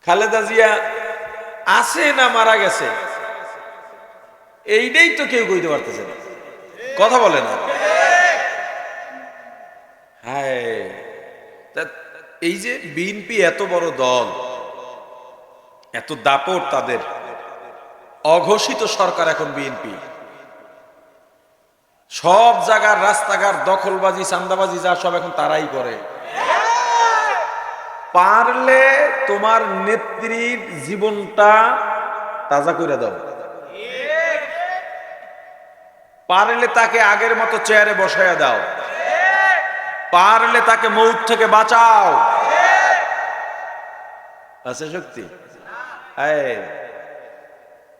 খালেদা জিয়া আছে না মারা গেছে এইটাই তো কেউ কইতে পারতেছে না, কথা বলে না। হ্যাঁ, এই যে বিএনপি এত বড় দল, এত দাপট তাদের, অঘোষিত সরকার এখন বিএনপি, সব জায়গার রাস্তাঘাট দখলবাজি চান্দাবাজি যা সব এখন তারাই করে। পারলে তোমার নেত্রীর জীবনটা তাজা করে দাও, পারলে তাকে আগের মতো চেয়ারে বসাইয়া দাও, পারলে তাকে মৌত থেকে বাঁচাও। আছে শক্তি?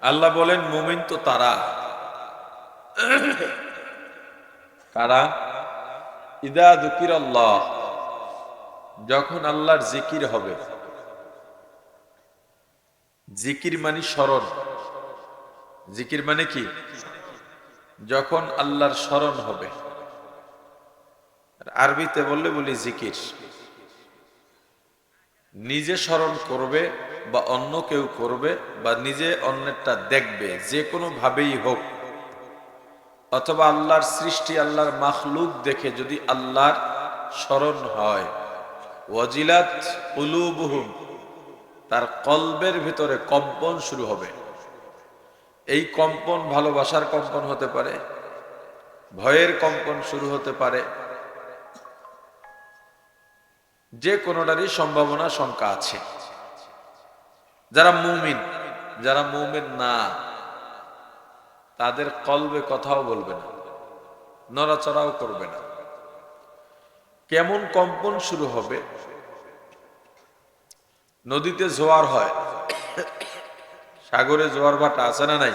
আল্লাহ বলেন মুমিন তো তারা কারা, ইদা যুকিরাল্লাহ, যখন আল্লাহর জিকির হবে। জিকির মানে স্মরণ, জিকির মানে কি? যখন আল্লাহর স্মরণ হবে। আরবিতে বললে বলি জিকির। নিজে স্মরণ করবে বা অন্য কেউ করবে বা নিজে অন্যেরটা দেখবে, যে কোনো ভাবেই হোক, অথবা আল্লাহর সৃষ্টি আল্লাহর মাখলুক দেখে যদি আল্লাহর স্মরণ হয়, ওয়াজিলাত কুলুবুহুম, তার কলবের ভিতরে কম্পন শুরু হবে। এই কম্পন ভালোবাসার কম্পন হতে পারে, ভয়ের কম্পন শুরু হতে পারে, যে কোনোটারই সম্ভাবনা শঙ্কা আছে। যারা মুমিন, যারা মুমিন না, তাদের কলবে কথাও বলবে না, নড়াচড়াও করবে না। কেমন কম্পন শুরু হবে? নদীতে জোয়ার হয়, সাগরে জোয়ার ভাটা আছে না নাই?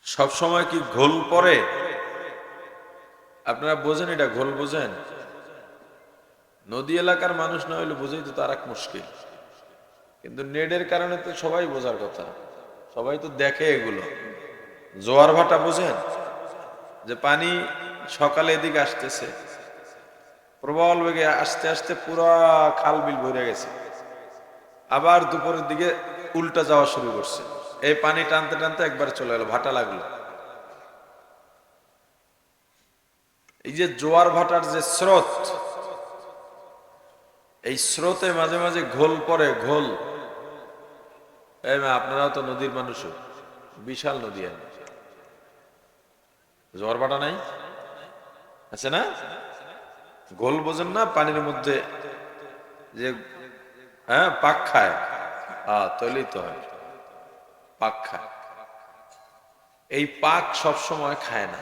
সব সময় কি ঘোল পড়ে? আপনারা বোঝেন এটা, ঘোল বোঝেন? নদী এলাকার মানুষ না হইলে বুঝেই তো তার এক মুশকিল, কিন্তু নেটের কারণে তো সবাই বোঝার কথা, সবাই তো দেখে এগুলো। জোয়ার ভাটা বোঝেন? যে পানি সকালে এদিকে আসতেছে, প্রবল বেগে আস্তে আস্তে পুরা খাল বিল ভরে গেছে, আবার দুপুরের দিকে উল্টা যাওয়া শুরু করছে, এই পানি টানতে টানতে একবার চলে গেল, ভাটা লাগলো। এই যে জোয়ার ভাটার যে স্রোত, এই স্রোতে মাঝে মাঝে ঘোল পড়ে, ঘোল। আপনারাও তো নদীর মানুষ, বিশাল নদী, জোয়ার ভাটা নাই আছে না? ঘোল বোঝেন না? পানির মধ্যে যে পাক খায়, তৈলেই তো হয় পাক খায়। এই পাক সব সময় খায় না।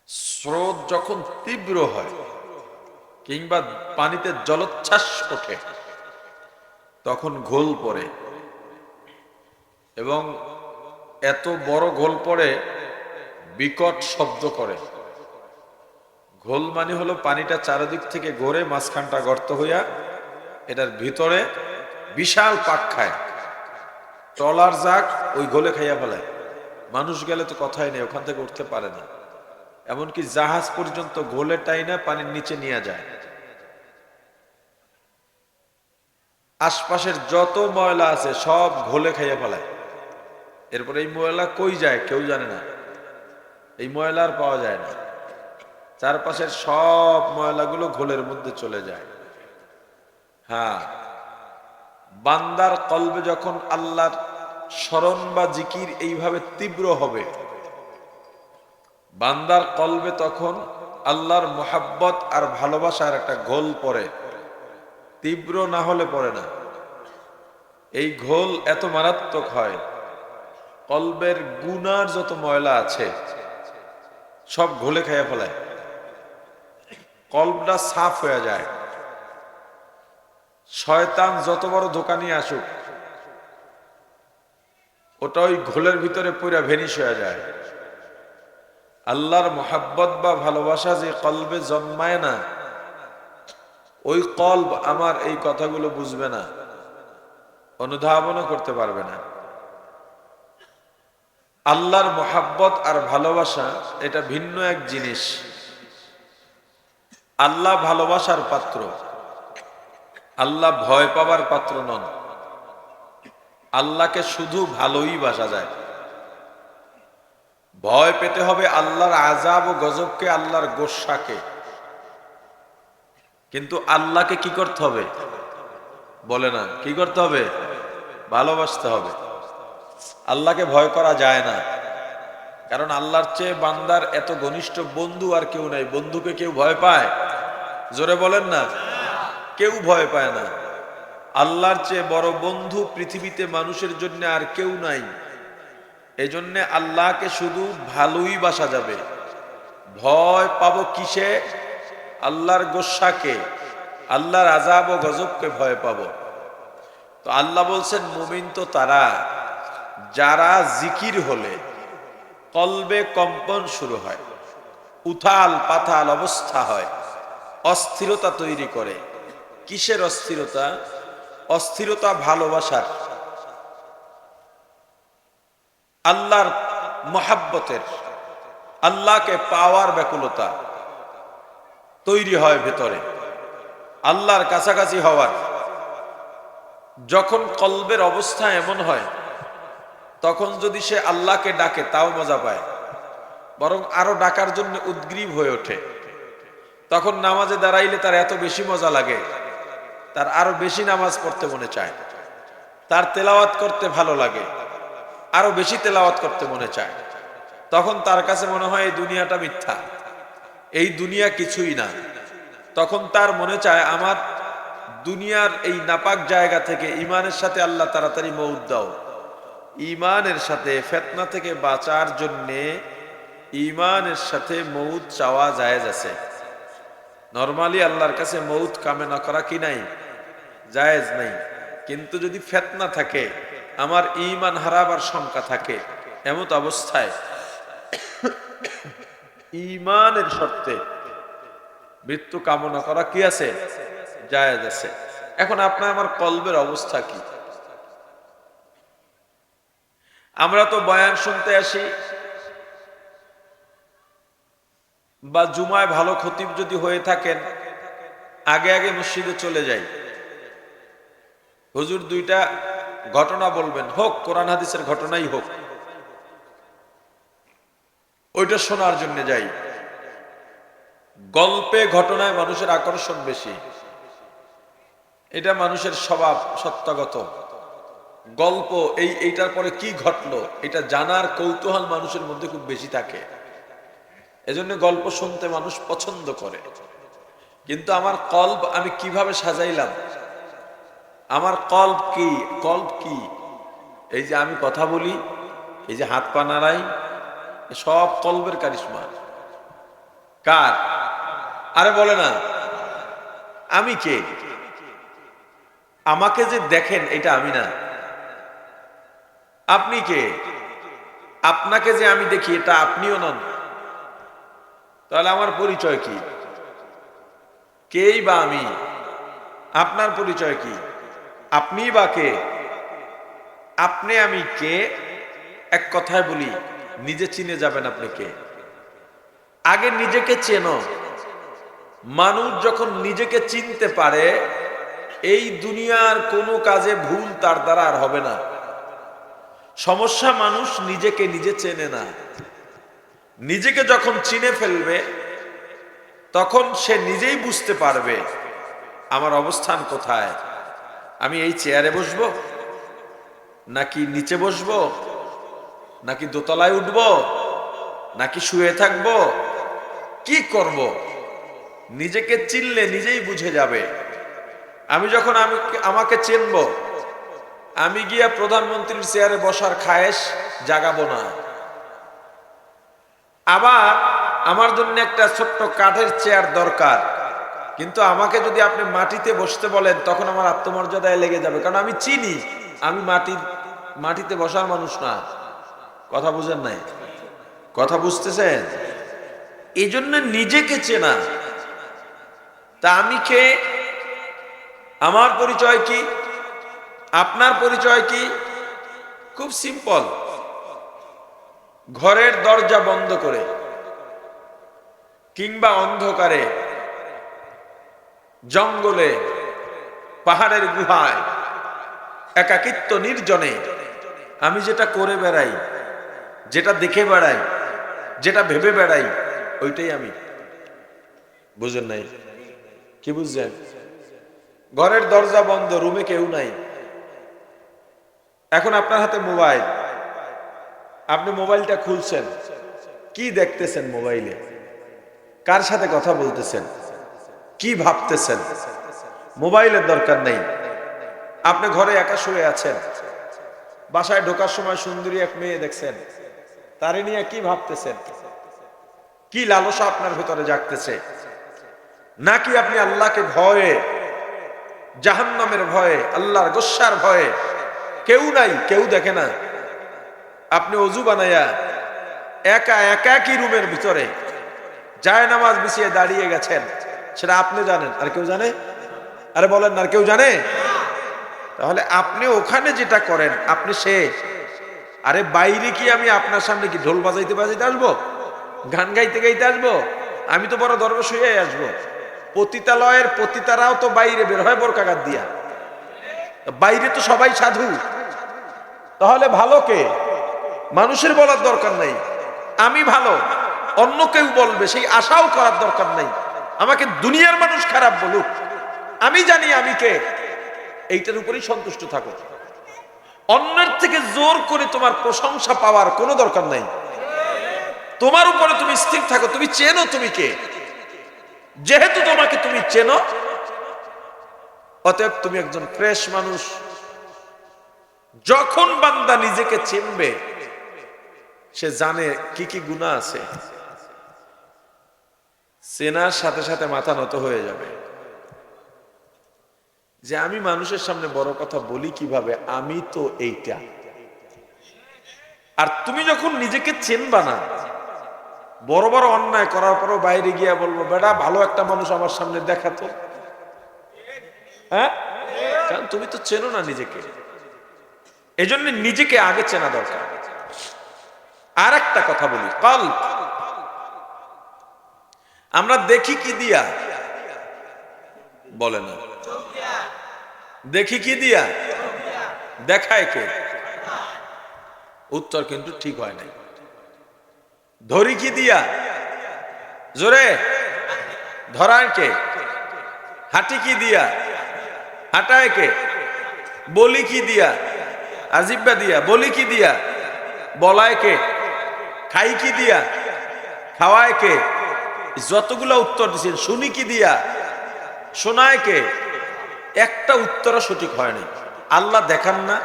স্রোত যখন তীব্র হয় কিংবা পানিতে জলোচ্ছ্বাস ওঠে, তখন ঘোল পড়ে, এবং এত বড় ঘোল পড়ে বিকট শব্দ করে। ঘোল মানে হলো পানিটা চারিদিক থেকে ঘোরে, মাঝখানটা গর্ত হইয়া এটার ভিতরে বিশাল পাক খায়। ট্রলার যাক ওই ঘোলে খাইয়া ফেলায়, মানুষ গেলে তো কথাই নেই, ওখান থেকে উঠতে পারে না। এমনকি জাহাজ পর্যন্ত ঘোলে টাইনা পানির নিচে নিয়ে যায়। আশপাশের যত ময়লা আছে সব ঘোলে খাইয়া ফেলায়। এরপরে এই ময়লা কই যায় কেউ জানে না, এই ময়লা আর পাওয়া যায় না। চারপাশের সব ময়লাগুলো ঘোলের মধ্যে চলে যায়। হ্যাঁ, বান্দার কলবে যখন আল্লাহর স্মরণ বা জিকির এইভাবে তীব্র হবে, বান্দার কলবে তখন আল্লাহর মোহাব্বত আর ভালোবাসার একটা ঘোল পড়ে। তীব্র না হলে পড়ে না। এই ঘোল এত মারাত্মক হয়, কলবের গুনার যত ময়লা আছে সব ঘোলে খাইয়া ফেলায়, কলবটা সাফ হয়ে যায়। শয়তান যত বড় দোকানি আসুক, ওটা ওই ঘোলের ভিতরে পুরা ভেনিশ হয়ে যায়। আল্লাহর মোহাব্বত বা ভালোবাসা যে কলবে জন্মায় না, ওই কলব আমার এই কথাগুলো বুঝবে না, অনুধাবনও করতে পারবে না। আল্লাহর মোহাব্বত আর ভালোবাসা এটা ভিন্ন এক জিনিস। আল্লাহ ভালোবাসার পাত্র, আল্লাহ ভয় পাবার পাত্র নন। আল্লাহকে শুধু ভালোই বাসা যায়। ভয় পেতে হবে আল্লাহর আযাব ও গজবকে, আল্লাহর গোস্বাকে। কিন্তু আল্লাহকে কি করতে হবে বলে না, কি করতে হবে? ভালোবাসতে হবে। আল্লাহকে ভয় করা যায় না, কারণ আল্লাহর চেয়ে বান্দার এত ঘনিষ্ঠ বন্ধু আর কেউ নাই। বন্ধুকে কেউ ভয় পায়? জোরে বলেন না। কেউ ভয় পায় না। আল্লাহর চেয়ে বড় বন্ধু পৃথিবীতে মানুষের জন্য আর কেউ নাই। এই জন্যে আল্লাহকে শুধু ভালোই বাসা যাবে। ভয় পাবো কিসে? আল্লাহর গোস্বাকে, আল্লাহর আযাব ও গজবকে ভয় পাবো। তো আল্লাহ বলছেন মুমিন তো তারা যারা জিকির হলে কলবে কম্পন শুরু হয়, উথাল পাথাল অবস্থা হয়, অস্থিরতা তৈরি করে। কিসের অস্থিরতা? অস্থিরতা ভালোবাসার, আল্লাহর মহাব্বতের, আল্লাহকে পাওয়ার ব্যাকুলতা তৈরি হয় ভেতরে, আল্লাহর কাছাকাছি হওয়ার। যখন কলবের অবস্থা এমন হয়, তখন যদি সে আল্লাহকে ডাকে তাও মজা পায়, বরং আরো ডাকার জন্য উদ্গ্রীব হয়ে ওঠে। তখন নামাজে দাঁড়াইলে তার এত বেশি মজা লাগে, তার আরো বেশি নামাজ পড়তে মনে চায়, তার তেলাওয়াত করতে ভালো লাগে, আরো বেশি তেলাওয়াত করতে মনে চায়। তখন তার কাছে মনে হয় এই দুনিয়াটা মিথ্যা, এই দুনিয়া কিছুই না। তখন তার মনে চায় আমার দুনিয়ার এই নাপাক জায়গা থেকে ইমানের সাথে আল্লাহ তাড়াতাড়ি মউত দাও। ইমানের সাথে ফিতনা থেকে বাঁচার জন্যে ইমানের সাথে মউত চাওয়া জায়েজ আছে। নরমালি আল্লাহর কাছে মউত কামনা করা কি নাই? জায়েজ নাই। কিন্তু যদি ফিতনা থাকে, আমার ঈমান হারাবার শঙ্কা থাকে, এমত অবস্থায় ঈমানের শর্তে মৃত্যু কামনা করা কি আছে? জায়েজ আছে। এখন আপনার আমার কলবের অবস্থা কি? আমরা তো বয়ান শুনতে আসি, বা জুমায় ভালো খতিব যদি হয়ে থাকেন, আগে আগে মসজিদে চলে যাই। হুজুর দুইটা ঘটনা বলবেন, হোক কোরআন হাদিসের ঘটনাই হোক, ওইটা শোনার জন্য যাই। গল্পে ঘটনায় মানুষের আকর্ষণ বেশি, এটা মানুষের স্বভাব, সত্যগত। গল্প এইটার পরে কি ঘটলো এটা জানার কৌতূহল মানুষের মধ্যে খুব বেশি থাকে। এজন্য গল্প শুনতে মানুষ পছন্দ করে। কিন্তু আমার কল্ব আমি কিভাবে সাজাইলাম? আমার কল্ব কি? কল্ব কি? এই যে আমি কথা বলি, এই যে হাত পা নাড়াই, সব কলবের কারিশমা। কার? আরে বলে না, আমি কে? আমাকে যে দেখেন এটা আমি না। আপনি কে? আপনাকে যে আমি দেখি এটা আপনিও নন। তাহলে আমার পরিচয় কি? কেই বা আমি? আপনার পরিচয় কি? আপনি বা কে? আপনি আমি কে? এক কথায় বলি, নিজে চিনে যাবেন আপনি কে। আগে নিজেকে চেনো। মানুষ যখন নিজেকে চিনতে পারে, এই দুনিয়ার কোনো কাজে ভুল তার দ্বারা আর হবে না। সমস্যা মানুষ নিজেকে নিজে চেনে না। নিজেকে যখন চিনে ফেলবে, তখন সে নিজেই বুঝতে পারবে আমার অবস্থান কোথায়। আমি এই চেয়ারে বসবো, নাকি নিচে বসবো, নাকি দোতলায় উঠবো, নাকি শুয়ে থাকবো, কি করব? নিজেকে চিনলে নিজেই বুঝে যাবে। আমি যখন আমাকে চিনব, আমি গিয়া প্রধানমন্ত্রীর চেয়ারে বসার খায়েশ জাগাবো না। আবার আমার জন্য একটা ছোট্ট কাঠের চেয়ার দরকার, কিন্তু আমাকে যদি আপনি মাটিতে বসতে বলেন, তখন আমার আত্মমর্যাদায় লেগে যাবে, কারণ আমি চিনি আমি মাটিতে বসার মানুষ না। কথা বুঝেন নাই? কথা বুঝতেছেন? এই জন্য নিজেকে চেনা। তা আমি কে? আমার পরিচয় কি? আপনার পরিচয় কি? খুব সিম্পল। ঘরের দরজা বন্ধ করে কিংবা অন্ধকারে জঙ্গলে, পাহাড়ের গুহায়, একাকিত্ব নির্জনে আমি যেটা করে বেড়াই, যেটা দেখে বেড়াই, যেটা ভেবে বেড়াই, ওইটাই আমি। বুঝেন নাই? কি বুঝছেন? ঘরের দরজা বন্ধ, রুমে কেউ নাই, এখন আপনার হাতে মোবাইল, আপনি মোবাইলটা খুলছেন, কি দেখতেছেন মোবাইলে? কার সাথে কথা বলতেছেন? কি ভাবতেছেন? মোবাইলের দরকার নেই। আপনি ঘরে একা শুয়ে আছেন, বাসায় ঢোকার সময় সুন্দরী এক মেয়ে দেখছেন, তারে নিয়ে কি ভাবতেছেন? কি লালসা আপনার ভেতরে জাগতেছে? নাকি আপনি আল্লাহকে ভয়ে, জাহান্নামের ভয়ে, আল্লাহর গোস্সার ভয়ে, কেউ নাই, কেউ দেখে না, আপনি অজু বানাইয়া একা একাকি রুমের ভিতরে জায় নামাজ বিছিয়ে দাঁড়িয়ে গেছেন, সেটা আপনি জানেন, আর কেউ জানে? আরে বলেন না, আর কেউ জানে? তাহলে আপনি ওখানে যেটা করেন আপনি সে। আরে বাইরে কি আমি আপনার সামনে কি ঢোল বাজাইতে বাজাইতে আসবো? গান গাইতে গাইতে আসবো? আমি তো বড় দরবেশ হয়ে আসবো। পতিতালয়ের পতিতারাও তো বাইরে বের হয় বোরকাগাত দিয়া, বাইরে তো সবাই সাধু। তাহলে ভালো কে? মানুষের বলার দরকার নাই, আমি ভালো, অন্য কেউ বলবে সেই আশাও করার দরকার নাই। আমাকে দুনিয়ার মানুষ খারাপ বলুক, আমি জানি আমি কে, এইটার উপরেই সন্তুষ্ট থাকো। অন্যের থেকে জোর করে তোমার প্রশংসা পাওয়ার কোনো দরকার নাই। তোমার উপরে তুমি স্থির থাকো, তুমি চেনো তুমি কে। যেহেতু তোমাকে তুমি চেনো, অতএব তুমি একজন ফ্রেশ মানুষ। যখন বান্দা নিজেকে চিনবে, সে জানে কি কি গুনাহ আছে, চেনার সাথে সাথে মাথা নত হয়ে যাবে যে আমি মানুষের সামনে বড় কথা বলি কিভাবে, আমি তো এইটা। আর তুমি যখন নিজেকে চেনবা না, বড় বড় অন্যায় করার পরও বাইরে গিয়া বলবো বেটা ভালো একটা মানুষ আমার সামনে দেখাতো, হ্যাঁ, কারণ তুমি তো চেনো না নিজেকে। এজন্য নিজেকে আগে চেনা দরকার। আর একটা কথা বলি, কলব আমরা দেখি কি দিয়া? বলে না, দেখি কি দিয়া? দেখায় কে? উত্তর কিন্তু ঠিক হয় নাই। ধরি কি দিয়া? জোরে ধরায় কে? হাঁটি কি দিয়া? হাঁটায় কে? বলি কি দিয়া? আজিব্বা দিয়া। বলি কি দিয়া? বলায় কে? খাই কি দিয়া? খাওয়ায় কে? যতগুলা উত্তর দিচ্ছেন, শুনি কি দিয়া? শোনায় কে? একটা উত্তরও সঠিক হয়নি। আল্লাহ দেখান না,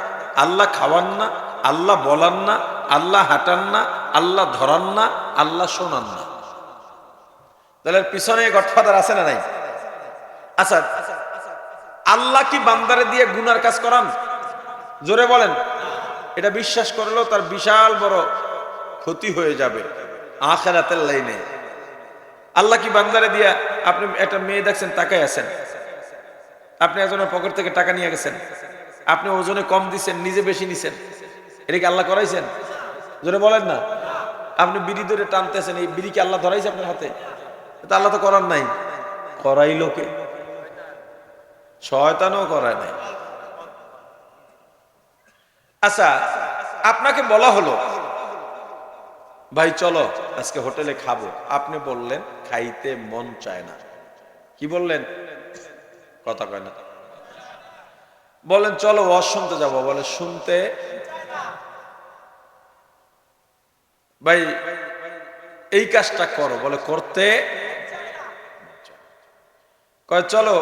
আল্লাহ খাওয়ান না, আল্লাহ বলান না, আল্লাহ হাঁটান না, আল্লাহ ধরান না, আল্লাহ শোনান না। তাহলে পিছনে গডফাদার আছে না নাই? আচ্ছা, আল্লাহ কি বান্দারে দিয়ে গুনার কাজ করান? জোরে বলেন। এটা বিশ্বাস করলেও তার বিশাল বড় ক্ষতি হয়ে যাবে আখিরাতের লাইনে। আল্লাহ কি বান্দারে দিয়া, আপনি একটা মেয়ে দেখছেন, তাকায় আছেন, আপনি একজনের পকেট থেকে টাকা নিয়ে গেছেন, আপনি ওজনে কম দিচ্ছেন, নিজে বেশি নিছেন, এটা কি আল্লাহ করাইছেন? জোরে বলেন না। আপনি বিড়ি ধরে টানতেছেন, এই বিড়ি কি আল্লাহ ধরাইছে আপনার হাতে? তা আল্লাহ তো করার নাই। করাই লোকে, শয়তানও করায় নাই। আচ্ছা, আপনাকে বলা হলো ভাই চলো আজকে হোটেলে খাবো, আপনি বললেন খাইতে মন চায় না। কি বললেন? কথা কয় না। বলেন চলো ওয়াজ শুনতে যাবো, বলে শুনতে। ভাই এই কাজটা করো, বলে করতে। কয় চলো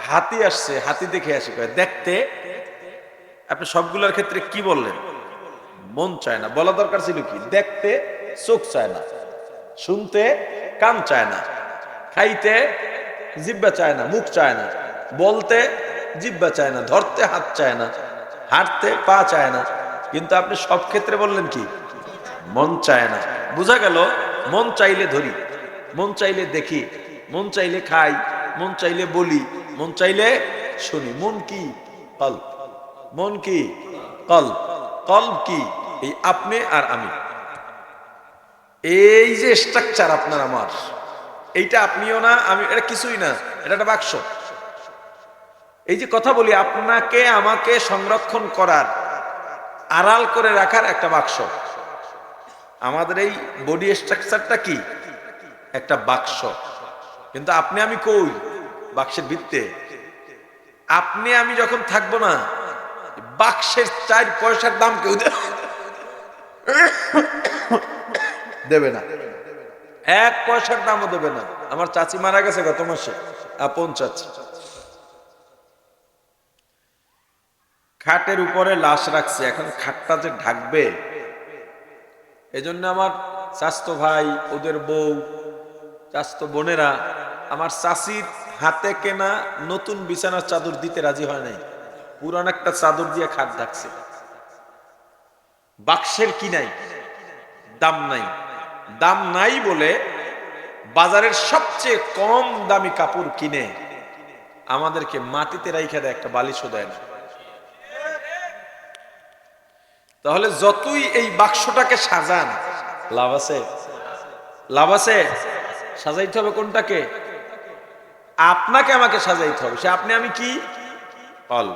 হাতি আসছে, হাতি দেখে আসি। কয় দেখতে। আপনি সবগুলোর ক্ষেত্রে কি বললেন? মন চায় না। বলা দরকার ছিল কি? দেখতে চোখ চায় না, শুনতে কান চায় না, খাইতে জিহ্বা চায় না, মুখ চায় না, বলতে জিহ্বা চায় না, ধরতে হাত চায় না, হাঁটতে পা চায় না। কিন্তু আপনি সব ক্ষেত্রে বললেন কি? মন চায় না। বোঝা গেল মন চাইলে ধরি, মন চাইলে দেখি, মন চাইলে খাই, মন চাইলে বলি, মন চাইলে শুনি। মন কি? কলব। মন কি? কলব। কলব কি? এই আপনি আর আমি, এই যে স্ট্রাকচার আপনার আমার, এইটা আপনিও না আমি, এটা কিছুই না, এটা একটা বাক্স। এই যে কথা বলি, আপনাকে আমাকে সংরক্ষণ করার, আড়াল করে রাখার একটা বাক্স। আমাদের এই বডি স্ট্রাকচারটা কি? একটা বাক্স। কিন্তু আপনি আমি কই? বাক্সের ভিতরে। আপনি আমি যখন থাকবো না, বাক্সের 4 পয়সার দাম কেউ দেবে না, 1 পয়সার দামও দেবে না। আমার চাচি মারা গেছে গত মাসে, আপন চাচি। খাটের উপরে লাশ রাখছে, এখন খাটটা যে ঢাকবে, এজন্য আমার চাচতো ভাই, ওদের বউ, চাচতো বোনেরা আমার চাচির হাতে কেনা নতুন বিছানার চাদর দিতে রাজি হয় নাই, পুরান একটা চাদর দিয়ে খাট ঢাকছে। বাক্সের কি নাই? দাম নাই। দাম নাই বলে বাজারের সবচেয়ে কম দামি কাপড় কিনে আমাদেরকে মাটিতে রাইখা দেয়, একটা বালিশও দেয় না। তাহলে যতই এই বাক্সটাকে সাজান, লাভ আছে? লাভ আছে? সাজাইতে হবে কোনটাকে? আপনাকে আমাকে সাজাইতে হবে। সে আপনি আমি কি? ফল।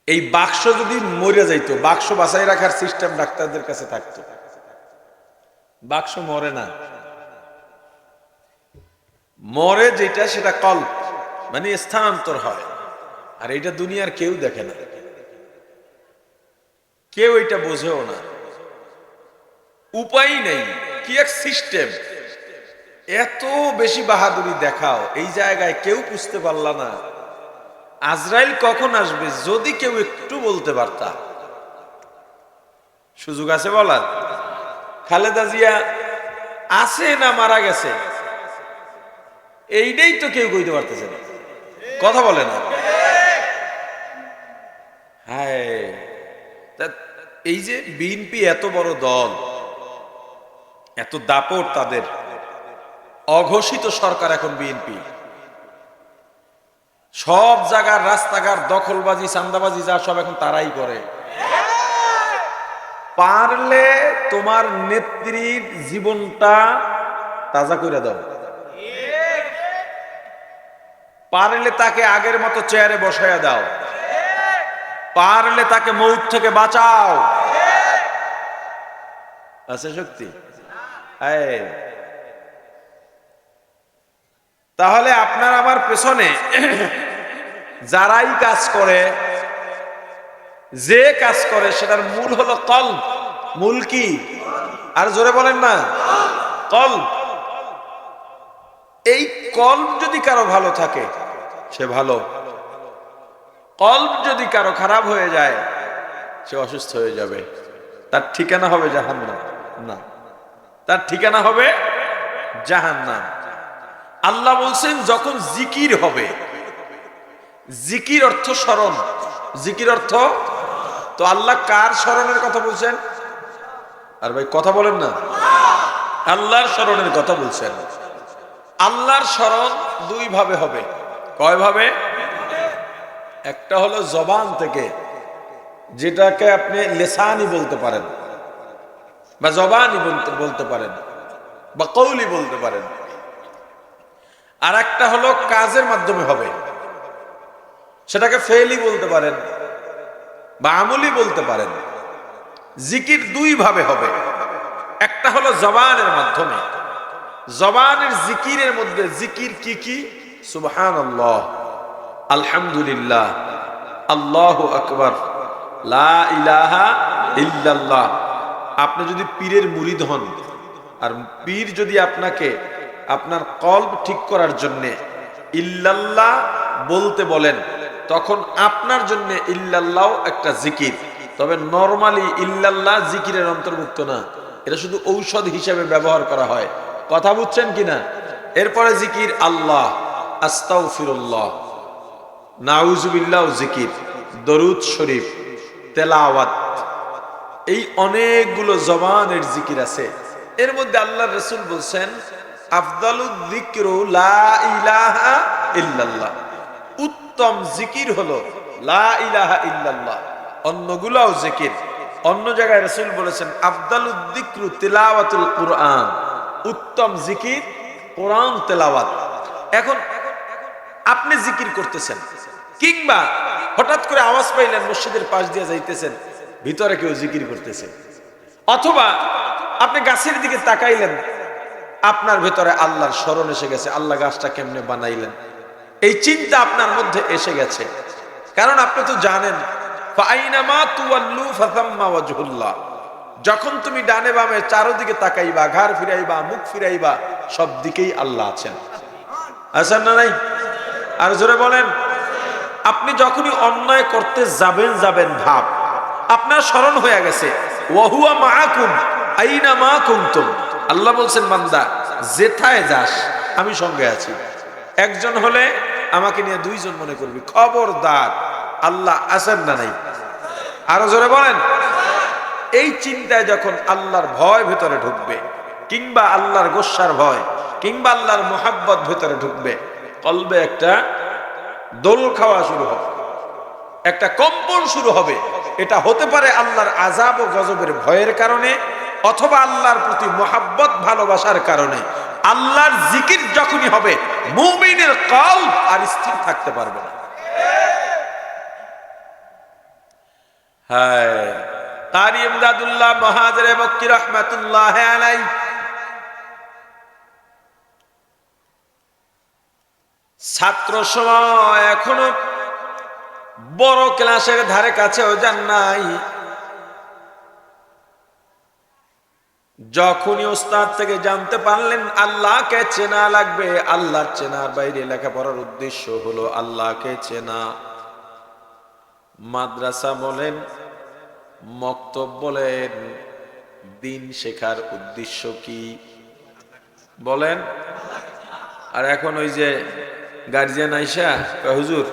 এই বাক্স যদি মরে যাইতো, বাক্স বাঁচাই রাখার সিস্টেম ডাক্তারদের কাছে থাকতো। বাক্স মরে না, মরে যেটা সেটা কল্প, মানে স্থানান্তর হয়। আর এটা দুনিয়ার কেউ দেখে না, কেউ এটা বোঝেও না, উপায় নেই। কি এক সিস্টেম! এত বেশি বাহাদুরি দেখাও, এই জায়গায় কেউ বুঝতে পারলা না আজরাইল কখন আসবে। যদি কেউ একটু বলতে পারতা। সুযোগ আছে বলার? খালেদা জিয়া আছে না মারা গেছে, এইটাই তো কেউ কইতে পারতেছে না, কথা বলে না। হ্যাঁ, এই যে বিএনপি এত বড় দল, এত দাপট তাদের, অঘোষিত সরকার এখন বিএনপি। সব জায়গার রাস্তাঘাট দখলবাজি, চান্দাবাজি যা সব এখন তারাই করে। পারলে তোমার নেত্রীর জীবনটা তাজা করে দাও, পারলে তাকে আগের মতো চেয়ারে বসাইয়া দাও, পারলে তাকে মৌত থেকে বাঁচাও। আছে শক্তি? তাহলে আপনার আমার পেছনে যারাই কাজ করে, যে কাজ করে, সেটার মূল হলো কলব। মূল কি? আর জোরে বলেন না, কলব। এই কলব যদি কারো ভালো থাকে সে ভালো, কলব যদি কারো খারাপ হয়ে যায় সে অসুস্থ হয়ে যাবে। তার ঠিকানা হবে জাহান্নাম। না, তার ঠিকানা হবে জাহান্নাম। আল্লাহ বলছেন যখন জিকির হবে, জিকির অর্থ স্মরণ, জিকির অর্থ, তো আল্লাহ কার স্মরণের কথা বলছেন? আর ভাই কথা বলেন না, আল্লাহর স্মরণের কথা বলছেন। আল্লাহর স্মরণ দুই ভাবে হবে। কয় ভাবে? একটা হলো জবান থেকে, যেটাকে আপনি লিসানি বলতে পারেন, বা জবানি বলতে পারেন, বা কৌলি বলতে পারেন। আর একটা হলো কাজের মাধ্যমে হবে, সেটাকে ফেলি বলতে পারেন বা আমলি বলতে পারেন। জিকির দুই ভাবে হবে। একটা হলো জবানের মাধ্যমে, জবানের জিকিরের মধ্যে জিকির কি কি? সুবহানাল্লাহ, আলহামদুলিল্লাহ, আল্লাহু আকবার, লা ইলাহা ইল্লাল্লাহ। আপনি যদি পীরের মুরিদ হন, আর পীর যদি আপনাকে আপনার কলব ঠিক করার জন্য ইল্লাল্লাহ বলতে বলেন, তখন আপনার জন্য ইল্লাল্লাহ একটা জিকির। তবে নরমালি ইল্লাল্লাহ জিকিরের অন্তর্ভুক্ত না, এটা শুধু ঔষধ হিসেবে ব্যবহার করা হয়। কথা বুঝছেন কিনা? এরপরে জিকির আল্লাহ, আস্তাগফিরুল্লাহ, নাউজুবিল্লাহ জিকির, দরুদ শরীফ, তেলাওয়াত, এই অনেকগুলো জবানের জিকির আছে। এর মধ্যে আল্লাহর রাসূল বলছেন আফদালুয যিকরু লা ইলাহা ইল্লাল্লাহ, উত্তম জিকির হলো লা ইলাহা ইল্লাল্লাহ। অন্যগুলোও জিকির। অন্য জায়গায় রাসূল বলেছেন আফদালুয যিকরু তিলাওয়াতুল কুরআন, উত্তম জিকির কোরআন তেলাওয়াত। এখন আপনি জিকির করতেছেন, কিংবা হঠাৎ করে আওয়াজ পাইলেন মসজিদের পাশ দিয়ে যাইতেছেন, ভিতরে কেউ জিকির করতেছে, অথবা আপনি গাছের দিকে তাকাইলেন, আপনার ভেতরে আল্লাহর স্মরণ এসে গেছে, আল্লাহ গাছটা কেমনে বানাইলেন, এই চিন্তা আপনার মধ্যে এসে গেছে। কারণ আপনি তো জানেন ফাইনামা তুওয়াল্লু ফাসাম্মা ওয়াজহুল্লাহ, যখন তুমি ডানে বামে চারদিকে তাকাইবা, ঘাড় ফিরাইবা, মুখ ফিরাইবা, সব দিকেই আল্লাহ আছেন। আছেন না নাই? আর জোরে বলেন। আপনি যখনই অন্যায় করতে যাবেন ভাব, আপনার স্মরণ হয়ে গেছে ওয়াহুয়া মাআকুম আইনা মা কুনতুম। আল্লাহ বলছেন বান্দা যেথায় যাস আমি সঙ্গে আছি। একজন হলে আমাকে নিয়ে দুইজন মনে করবি, খবরদার আল্লাহ আছেন না নাই? আরো জোরে বলেন। এই চিন্তায় যখন আল্লাহর ভয় ভেতরে ঢুকবে, কিংবা আল্লাহর গোস্সার ভয়, কিংবা আল্লাহর মোহাব্বত ভেতরে ঢুকবে, কলবে একটা দোল খাওয়া শুরু হবে, একটা কম্পন শুরু হবে। এটা হতে পারে আল্লাহর আযাব ও গজবের ভয়ের কারণে, অথবা আল্লাহর প্রতি মোহাব্বত ভালোবাসার কারণে। আল্লাহর জিকির যখনই হবে, মুমিনের কলব আর স্থির থাকতে পারবে না। হ্যাঁ, কারি ইমদাদুল্লাহ মহাজরে মক্কি রাহমাতুল্লাহ আলাইহি ছাত্র সময় এখনো বড় ক্লাসের ধারে কাছেও যান নাই। যখনই ওস্তাদ থেকে জানতে পারলেন আল্লাহকে চেনা লাগবে, আল্লাহর চেনার বাইরে লেখাপড়ার উদ্দেশ্য হলো আল্লাহকে চেনা। মাদ্রাসা বলেন, মক্তব বলেন, দিন শেখার উদ্দেশ্য কি বলেন? আর এখন ওই যে গার্জিয়ান আইসা কয়, হুজুর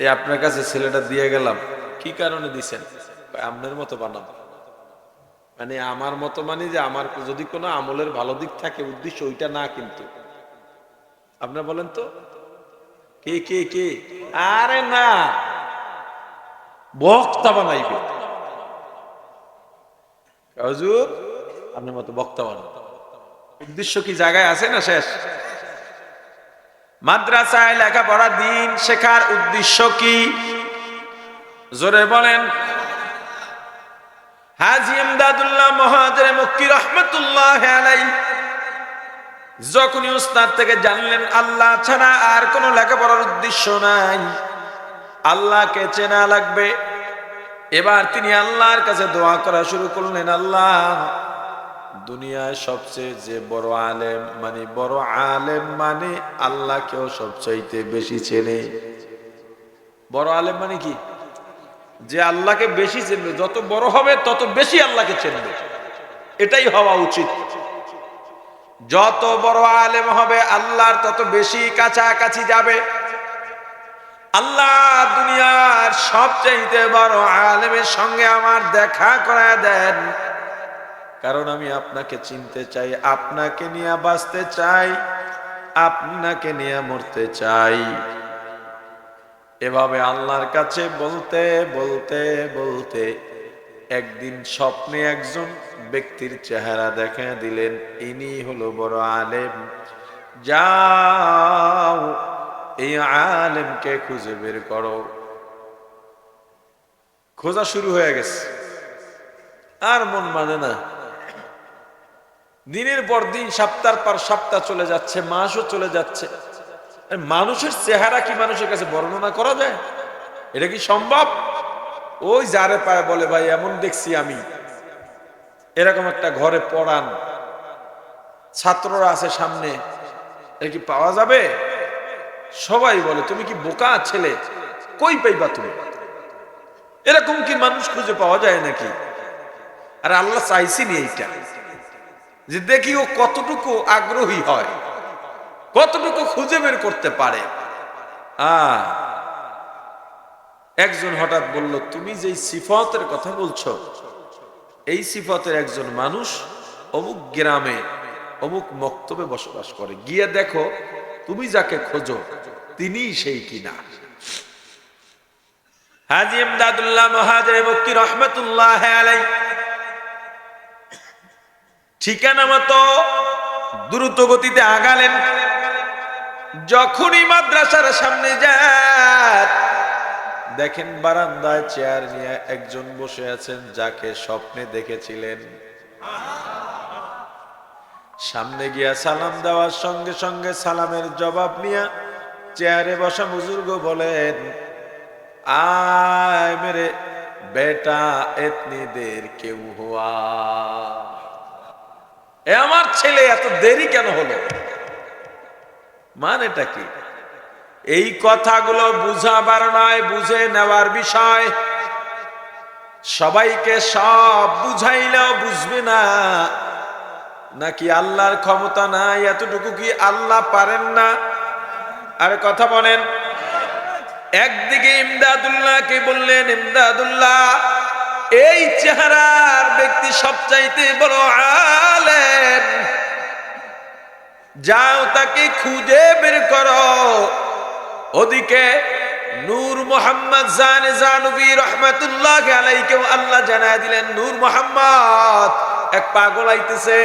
এই আপনার কাছে ছেলেটা দিয়ে গেলাম, কি কারণে দিছেন? আপনার মতো বানাবো। মানে আমার মতো, মানে যে আমার যদি কোনো আমলের ভালো দিক থাকে, উদ্দেশ্য ওইটা না। কিন্তু আপনার বলেন তো কে কে কে? আরে না, বক্তা বানাইবে। হুজুর আপনার মতো বক্তা বানাবো, উদ্দেশ্য কি জায়গায় আছে না শেষ? মাদ্রাসায় লেখাপড়া দিন শেখার উদ্দেশ্য কি? জোরে বলেন। হাজী ইমদাদুল্লাহ মহাজরে মক্কি রাহমাতুল্লাহ আলাইহি যখনই উস্তাদ থেকে জানলেন আল্লাহ ছাড়া আর কোনো লেখাপড়ার উদ্দেশ্য নাই, আল্লাহকে চেনা লাগবে, এবার তিনি আল্লাহর কাছে দোয়া করা শুরু করলেন। আল্লাহ, দুনিয়ায় সবচেয়ে যে বড় আলেম, মানে আল্লাহকেও সবচাইতে বেশি চেনে। বড় আলেম মানে কি? যে আল্লাহকে বেশি চিনবে, যত বড় হবে তত বেশি আল্লাহকে চিনবে, এটাই হওয়া উচিত। যত বড় আলেম হবে আল্লাহর তত বেশি কাছাকাছি যাবে। আল্লাহ, দুনিয়ার সবচাইতে বড় আলেমের সঙ্গে আমার দেখা করায় দেন, কারণ আমি আপনাকে চিনতে চাই, আপনাকে নিয়ে বাঁচতে চাই, আপনাকে নিয়ে মরতে চাই। এভাবে আল্লাহর কাছে বলতে বলতে বলতে একদিন স্বপ্নে একজন ব্যক্তির চেহারা দেখা দিলেন, ইনি হলো বড় আলেম। যাও এই আলেমকে খুঁজে বের করো। খোঁজা শুরু হয়ে গেছে, আর মন মানে না। দিনের পর দিন, সপ্তাহের পর সপ্তাহ চলে যাচ্ছে, মাসও চলে যাচ্ছে। মানুষের চেহারা কি মানুষের কাছে বর্ণনা করা যায়? এটা কি সম্ভব? ওই যারে পায় বলে, ভাই এমন দেখছি আমি। এরকম একটা ঘরে পড়ান, ছাত্ররা আছে সামনে, এটা কি পাওয়া যাবে? সবাই বলে তুমি কি বোকা ছেলে, কই পাইবা তুমি? এরকম কি মানুষ খুঁজে পাওয়া যায় নাকি? আর আল্লাহ চাইছিনি এইটা, যে দেখি ও কতটুকু আগ্রহী হয়, কতটুকু খুঁজে বের করতে পারে। একজন হঠাৎ বলল, তুমি যেই সিফতের কথা বলছো, এই সিফতের একজন মানুষ অমুক গ্রামে অমুক মক্তবে বসবাস করে, গিয়ে দেখো তুমি যাকে খোঁজো তিনিই সেই কিনা। হাজী ইমদাদুল্লাহ মহাজরে মক্কি রাহমাতুল্লাহ আলাইহি ঠিকানা মতো দ্রুত গতিতে আগালেন। যখনই মাদ্রাসার সামনে যান, দেখেন বারান্দায় চেয়ার নিয়ে একজন বসে আছেন, যাকে স্বপ্নে দেখেছিলেন। সামনে গিয়া সালাম দেওয়ার সঙ্গে সঙ্গে সালামের জবাব নিয়ে চেয়ারে বসা বুজুর্গ বলেন, আয় মেরে বেটা এতনি দের কেউ হুয়া, এ আমার ছেলে এত দেরি কেন হলো? মানেটা কি? এই কথাগুলো বুঝাবার নয়, বুঝে নেওয়ার বিষয়। সবাইকে সব বুঝাইলেও বুঝবে না, নাকি আল্লাহর ক্ষমতা নাই এতটুকু কি আল্লাহ পারেন না? আরে কথা বলেন। একদিকে ইমদাদুল্লাহকে বললেন, ইমদাদুল্লাহ এই চেহারার ব্যক্তি সবচাইতে বড় আলেম, যাও তাকে খুঁজে বের করো। ওদিকে নূর মোহাম্মদ জানবী রহমাতুল্লাহ আলাইহিকে আল্লাহ জানায় দিলেন, নূর মোহাম্মদ এক পাগল আইতেছে,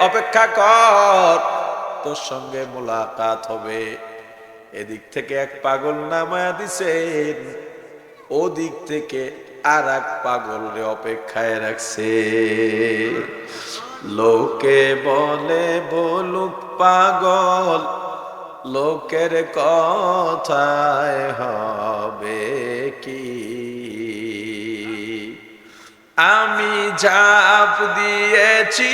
অপেক্ষা কর, তোর সঙ্গে মোলাকাত হবে। এদিক থেকে এক পাগল নামায়া দিছেন, ওদিক থেকে আর এক পাগল রে অপেক্ষায় রাখছে। লোকে বলে বলুক পাগল, লোকের কথায় হবে কি? আমি ঝাঁপ দিয়েছি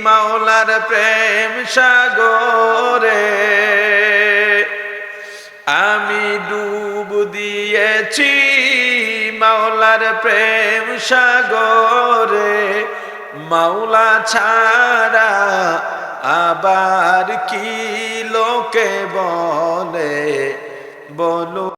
মাওলার প্রেম সাগরে, আমি ডুব দিয়েছি মাওলার প্রেম সাগরে। মাওলা ছাড়া আবার কি লোকে বলে বলো।